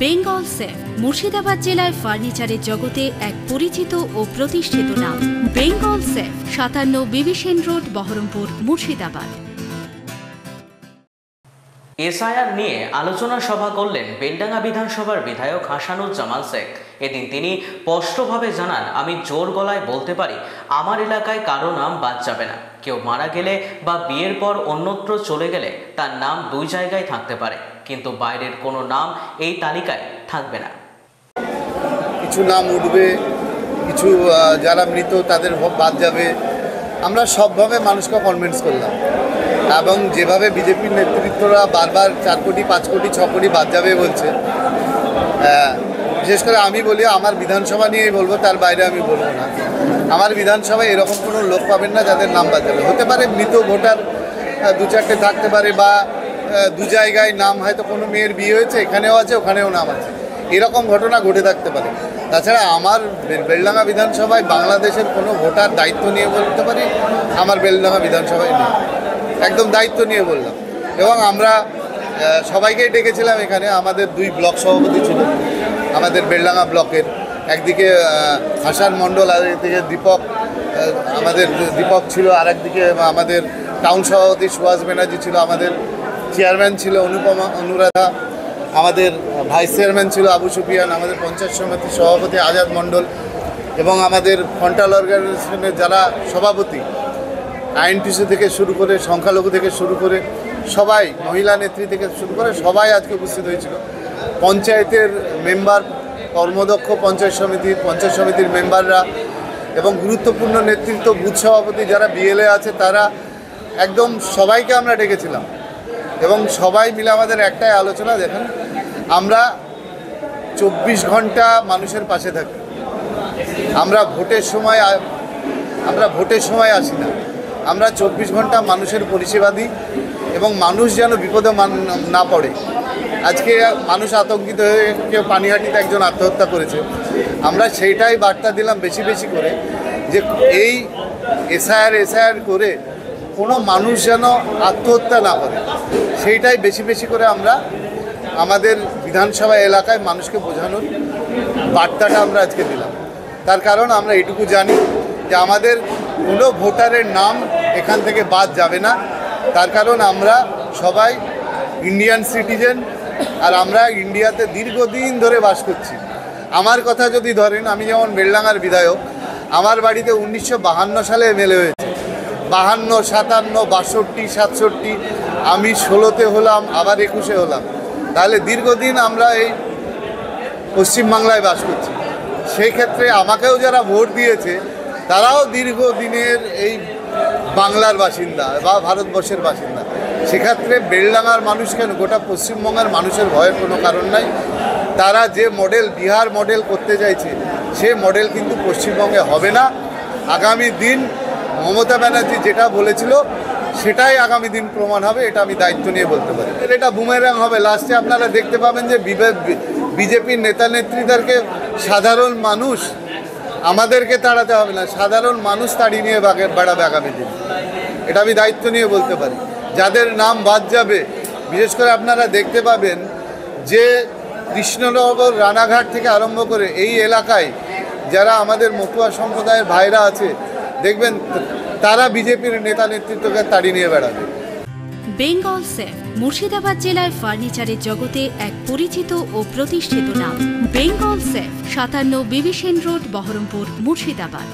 Bengal safe Murshidabad জেলায় ফার্নিচারের জগতে এক পরিচিত ও প্রতিষ্ঠিত নাম। বেঙ্গল সেফ ৫৭ বিবি সেন রোড, বহরমপুর, মুর্শিদাবাদ। এসআইআর নিয়ে আলোচনা সভা করলেন বেলডাঙ্গা বিধানসভার বিধায়ক হাসানুজ্জামান শেখ। এদিন তিনি স্পষ্টভাবে জানান, আমি জোর গলায় বলতে পারি আমার এলাকায় কারো নাম বাদ যাবে না। কেউ মারা গেলে বা বিয়ের পর অন্যত্র চলে গেলে তার নাম দুই জায়গায় থাকতে পারে, কিন্তু বাইরের কোনো নাম এই তালিকায় থাকবে না। কিছু নাম উঠবে, কিছু যারা মৃত তাদের বাদ যাবে। আমরা সবভাবে মানুষকে কনভিন্স করলাম এবং যেভাবে বিজেপির নেতৃত্বরা বারবার 4 কোটি 5 কোটি 6 কোটি বাদ যাবে বলছে, বিশেষ করে আমি বলি আমার বিধানসভা নিয়েই বলবো, তার বাইরে আমি বলবো না। আমার বিধানসভায় এরকম কোনো লোক পাবেন না যাদের নাম বাদ যাবে। হতে পারে মৃত ভোটার 2-4টে থাকতে পারে, বা 2 জায়গায় নাম, হয়তো কোনো মেয়ের বিয়ে হয়েছে, এখানেও আছে ওখানেও নাম আছে, এরকম ঘটনা ঘটে থাকতে পারে। তাছাড়া আমার বেলডাঙ্গা বিধানসভায় বাংলাদেশের কোনো ভোটার দায়িত্ব নিয়ে বলতে পারি আমার বেলডাঙ্গা বিধানসভায় নেই, একদম দায়িত্ব নিয়ে বললাম। এবং আমরা সবাইকেই ডেকেছিলাম এখানে। আমাদের 2 ব্লক সভাপতি ছিল আমাদের বেলডাঙ্গা ব্লকের, একদিকে হাসান মণ্ডল আর একদিকে দীপক, আমাদের দীপক ছিল, আর একদিকে আমাদের টাউন সভাপতি সুভাষ ব্যানার্জি ছিল, আমাদের চেয়ারম্যান ছিল অনুরাধা, আমাদের ভাইস চেয়ারম্যান ছিল আবু সুফিয়ান, আমাদের পঞ্চায়েত সমিতির সভাপতি আজাদ মণ্ডল, এবং আমাদের ফ্রন্টাল অর্গানাইজেশনের যারা সভাপতি, আইএনটিসি থেকে শুরু করে, সংখ্যালঘু থেকে শুরু করে সবাই, মহিলা নেত্রী থেকে শুরু করে সবাই আজকে উপস্থিত হয়েছিল। পঞ্চায়েতের মেম্বার, কর্মদক্ষ পঞ্চায়েত সমিতির মেম্বাররা এবং গুরুত্বপূর্ণ নেতৃত্ব, বুথ সভাপতি যারা বিএলএ আছে, তারা একদম সবাইকে আমরা ডেকেছিলাম। এবং সবাই মিলে আমাদের একটাই আলোচনা, দেখেন আমরা 24 ঘন্টা মানুষের পাশে থাকি। আমরা ভোটের সময় আসি না, আমরা 24 ঘন্টা মানুষের পরিষেবা দিই এবং মানুষ যেন বিপদে না পড়ে। আজকে মানুষ আতঙ্কিত হয়ে কেউ পানিহাটিতে একজন আত্মহত্যা করেছে, আমরা সেইটাই বার্তা দিলাম বেশি বেশি করে, যে এই এসআইআর করে কোনো মানুষ যেন আত্মহত্যা না করে, সেইটাই বেশি বেশি করে আমরা আমাদের বিধানসভা এলাকায় মানুষকে বোঝানোর বার্তাটা আমরা আজকে দিলাম। তার কারণ আমরা এটুকু জানি যে আমাদের কোনো ভোটারের নাম এখান থেকে বাদ যাবে না। তার কারণ আমরা সবাই ইন্ডিয়ান সিটিজেন, আর আমরা ইন্ডিয়াতে দীর্ঘদিন ধরে বাস করছি। আমার কথা যদি ধরেন, আমি যেমন বেলডাঙ্গার বিধায়ক, আমার বাড়িতে 1952 সালে এমএলএ হয়েছে, 52, 57, 62, 67, আমি 16তে হলাম, আবার 21-এ হলাম। তাহলে দীর্ঘদিন আমরা এই পশ্চিমবাংলায় বাস করছি। সেই ক্ষেত্রে আমাকেও যারা ভোট দিয়েছে তারাও দীর্ঘদিনের এই বাংলার বাসিন্দা বা ভারতবর্ষের বাসিন্দা। সেক্ষেত্রে বেলডাঙ্গার মানুষ কেন, গোটা পশ্চিমবঙ্গের মানুষের ভয়ের কোনো কারণ নাই। তারা যে মডেল, বিহার মডেল করতে চাইছে, সে মডেল কিন্তু পশ্চিমবঙ্গে হবে না। আগামী দিন মমতা ব্যানার্জি যেটা বলেছিল সেটাই আগামী দিন প্রমাণ হবে, এটা আমি দায়িত্ব নিয়ে বলতে পারি। এটা বুমেরাং হবে। লাস্টে আপনারা দেখতে পাবেন যে বিজেপির নেতা নেত্রীদেরকে সাধারণ মানুষ, আমাদেরকে তাড়াতে হবে না, সাধারণ মানুষ তাড়িয়ে নিয়ে বেড়াবে আগামী দিন। এটা আমি দায়িত্ব নিয়ে বলতে পারি। যাদের নাম বাদ যাবে, বিশেষ করে আপনারা দেখতে পাবেন যে কৃষ্ণনগর, রানাঘাট থেকে আরম্ভ করে এই এলাকায় যারা আমাদের মতুয়া সম্প্রদায়ের ভাইরা আছে, দেখবেন তারা বিজেপির নেতা নেতৃত্বকে তাড়িয়ে নিয়ে বেড়াবে। বেঙ্গল সেফ মুর্শিদাবাদ জেলায় ফার্নিচারের জগতে এক পরিচিত ও প্রতিষ্ঠিত নাম। বেঙ্গল সেফ ৫৭ বিবি সেন রোড, বহরমপুর, মুর্শিদাবাদ।